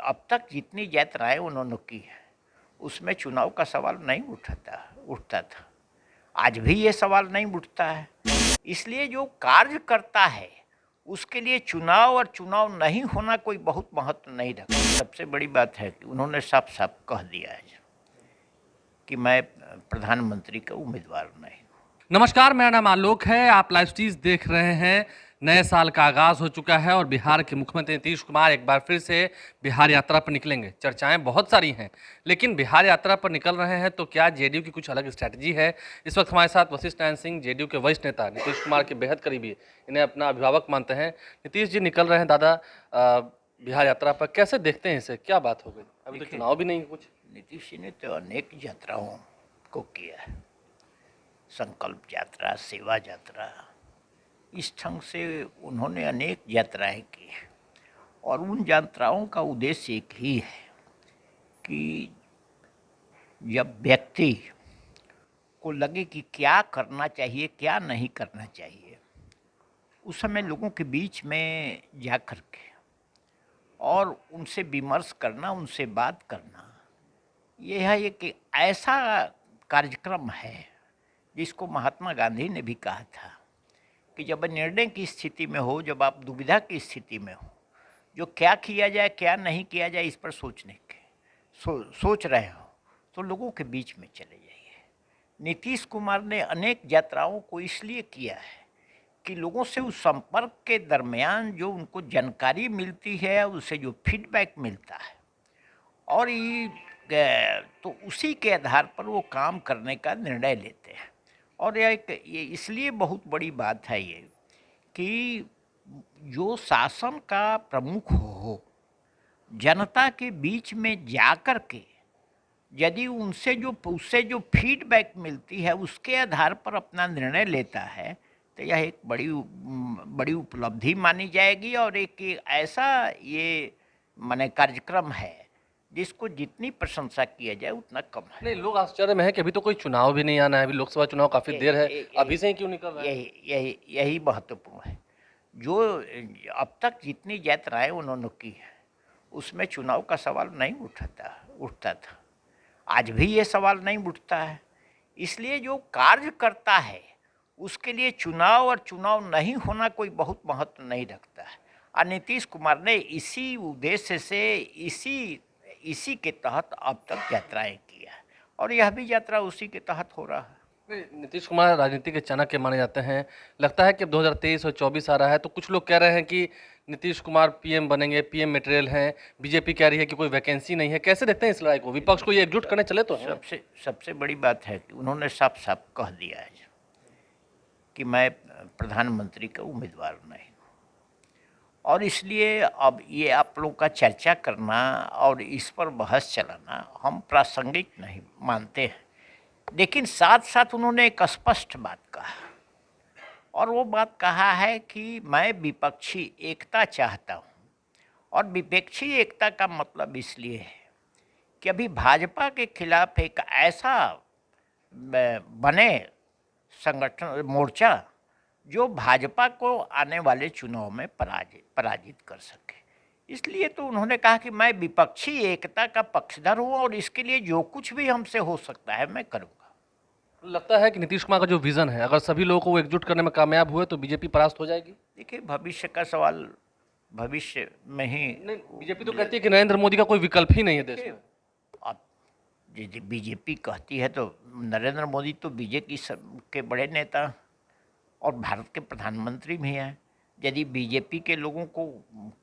अब तक जितनी यात्राएं उन्होंने की है उसमें चुनाव का सवाल नहीं उठता था। आज भी ये सवाल नहीं उठता है। इसलिए जो कार्य करता है उसके लिए चुनाव और चुनाव नहीं होना कोई बहुत महत्व नहीं रखता। सबसे बड़ी बात है कि उन्होंने साफ साफ कह दिया है कि मैं प्रधानमंत्री का उम्मीदवार नहीं। नमस्कार, मेरा नाम आलोक है। आप लाइव स्टीज देख रहे हैं। नए साल का आगाज हो चुका है और बिहार के मुख्यमंत्री नीतीश कुमार एक बार फिर से बिहार यात्रा पर निकलेंगे। चर्चाएं बहुत सारी हैं, लेकिन बिहार यात्रा पर निकल रहे हैं तो क्या जेडीयू की कुछ अलग स्ट्रैटेजी है? इस वक्त हमारे साथ वशिष्ठ नारायण सिंह, जेडीयू के वरिष्ठ नेता, नीतीश कुमार के बेहद करीबी, इन्हें अपना अभिभावक मानते हैं। नीतीश जी निकल रहे हैं दादा बिहार यात्रा पर, कैसे देखते हैं इसे? क्या बात हो गई? अभी तो चुनाव भी नहीं कुछ। नीतीश जी ने तो अनेक यात्राओं को किया है, संकल्प यात्रा, सेवा यात्रा, इस ढंग से उन्होंने अनेक यात्राएं की और उन यात्राओं का उद्देश्य एक ही है कि जब व्यक्ति को लगे कि क्या करना चाहिए क्या नहीं करना चाहिए, उस समय लोगों के बीच में जा कर के और उनसे विमर्श करना, उनसे बात करना, यह है एक ऐसा कार्यक्रम है जिसको महात्मा गांधी ने भी कहा था कि जब निर्णय की स्थिति में हो, जब आप दुविधा की स्थिति में हो, जो क्या किया जाए क्या नहीं किया जाए इस पर सोचने के सोच रहे हो तो लोगों के बीच में चले जाइए। नीतीश कुमार ने अनेक यात्राओं को इसलिए किया है कि लोगों से उस संपर्क के दरमियान जो उनको जानकारी मिलती है, उससे जो फीडबैक मिलता है और तो उसी के आधार पर वो काम करने का निर्णय लेते हैं। और ये इसलिए बहुत बड़ी बात है ये कि जो शासन का प्रमुख हो, जनता के बीच में जाकर के यदि उससे जो फीडबैक मिलती है उसके आधार पर अपना निर्णय लेता है तो यह एक बड़ी उपलब्धि मानी जाएगी और एक ऐसा ये माने कार्यक्रम है जिसको जितनी प्रशंसा किया जाए उतना कम है। नहीं, लोग आश्चर्य में है कि अभी तो कोई चुनाव भी नहीं आना है, अभी लोकसभा चुनाव काफी देर है, अभी से ही क्यों निकल रहा है? यही महत्वपूर्ण है। जो अब तक जितनी यात्राएं उन्होंने की है उसमें चुनाव का सवाल नहीं उठता था। आज भी ये सवाल नहीं उठता है। इसलिए जो कार्य करता है उसके लिए चुनाव और चुनाव नहीं होना कोई बहुत महत्व नहीं रखता है। और नीतीश कुमार ने इसी उद्देश्य से इसी के तहत अब तक यात्राएं की है और यह भी यात्रा उसी के तहत हो रहा है। नीतीश कुमार राजनीति के चाणक्य माने जाते हैं। लगता है कि अब 2023 और 24 आ रहा है तो कुछ लोग कह रहे हैं कि नीतीश कुमार पीएम बनेंगे, पीएम मटेरियल हैं। बीजेपी कह रही है कि कोई वैकेंसी नहीं है। कैसे देखते हैं इस लड़ाई को? विपक्ष को ये एकजुट करने चले तो हैं। सबसे बड़ी बात है कि उन्होंने साफ साफ कह दिया है कि मैं प्रधानमंत्री का उम्मीदवार नहीं हूँ और इसलिए अब ये आप लोग का चर्चा करना और इस पर बहस चलाना हम प्रासंगिक नहीं मानते हैं। लेकिन साथ साथ उन्होंने एक स्पष्ट बात कहा और वो बात कहा है कि मैं विपक्षी एकता चाहता हूँ और विपक्षी एकता का मतलब इसलिए है कि अभी भाजपा के खिलाफ एक ऐसा बने संगठन मोर्चा जो भाजपा को आने वाले चुनाव में पराजित कर सके। इसलिए तो उन्होंने कहा कि मैं विपक्षी एकता का पक्षधर हूँ और इसके लिए जो कुछ भी हमसे हो सकता है मैं करूँगा। लगता है कि नीतीश कुमार का जो विजन है, अगर सभी लोगों को एकजुट करने में कामयाब हुए तो बीजेपी परास्त हो जाएगी। देखिए, भविष्य का सवाल भविष्य में ही। नहीं, बीजेपी तो कहती है कि नरेंद्र मोदी का कोई विकल्प ही नहीं है देश में। अब यदि बीजेपी कहती है तो नरेंद्र मोदी तो बीजेपी के बड़े नेता और भारत के प्रधानमंत्री भी हैं। यदि बीजेपी के लोगों को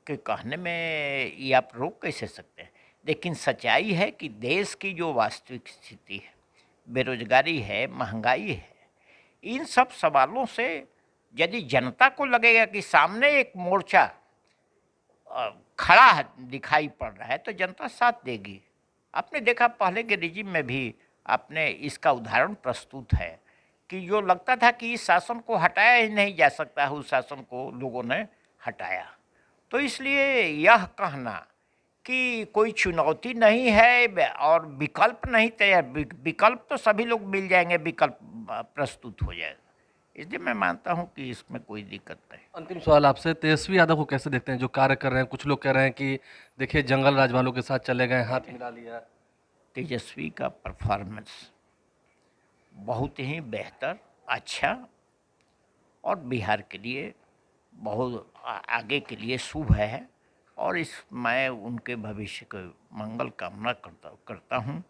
के कहने में ये आप रोक कैसे सकते हैं? लेकिन सच्चाई है कि देश की जो वास्तविक स्थिति है, बेरोजगारी है, महंगाई है, इन सब सवालों से यदि जनता को लगेगा कि सामने एक मोर्चा खड़ा दिखाई पड़ रहा है तो जनता साथ देगी। आपने देखा पहले के रिजिम में भी आपने इसका उदाहरण प्रस्तुत है कि जो लगता था कि इस शासन को हटाया ही नहीं जा सकता है, उस शासन को लोगों ने हटाया। तो इसलिए यह कहना कि कोई चुनौती नहीं है और विकल्प नहीं तैयार, विकल्प तो सभी लोग मिल जाएंगे, विकल्प प्रस्तुत हो जाएगा। इसलिए मैं मानता हूँ कि इसमें कोई दिक्कत नहीं। अंतिम सवाल आपसे, तेजस्वी यादव को कैसे देखते हैं जो कार्य कर रहे हैं? कुछ लोग कह रहे हैं कि देखिए जंगल राज वालों के साथ चले गए, हाथ मिला लिया। तेजस्वी का परफॉर्मेंस बहुत ही बेहतर, अच्छा और बिहार के लिए बहुत आगे के लिए शुभ है। और इस मैं उनके भविष्य को मंगल कामना करता हूँ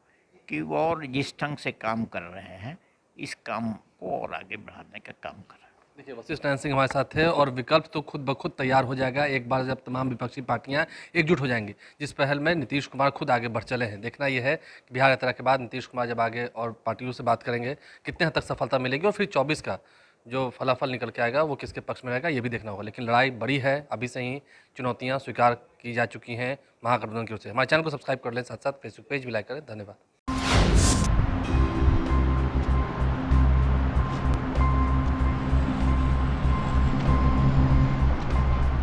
कि वो और जिस ढंग से काम कर रहे हैं इस काम को और आगे बढ़ाने का काम करें। देखिए वशिष्ठ नारायण सिंह हमारे साथ है और विकल्प तो खुद ब खुद तैयार हो जाएगा एक बार जब तमाम विपक्षी पार्टियां एकजुट हो जाएंगी, जिस पहल में नीतीश कुमार खुद आगे बढ़ चले हैं। देखना यह है कि बिहार यात्रा के बाद नीतीश कुमार जब आगे और पार्टियों से बात करेंगे कितने हद तक सफलता मिलेगी और फिर 24 का जो फलाफल निकल के आएगा वो किसके पक्ष में रहेगा ये भी देखना होगा। लेकिन लड़ाई बड़ी है, अभी से ही चुनौतियाँ स्वीकार की जा चुकी हैं महागठबंधन की ओर से। हमारे चैनल को सब्सक्राइब कर लें, साथ साथ फेसबुक पेज भी लाइक करें। धन्यवाद।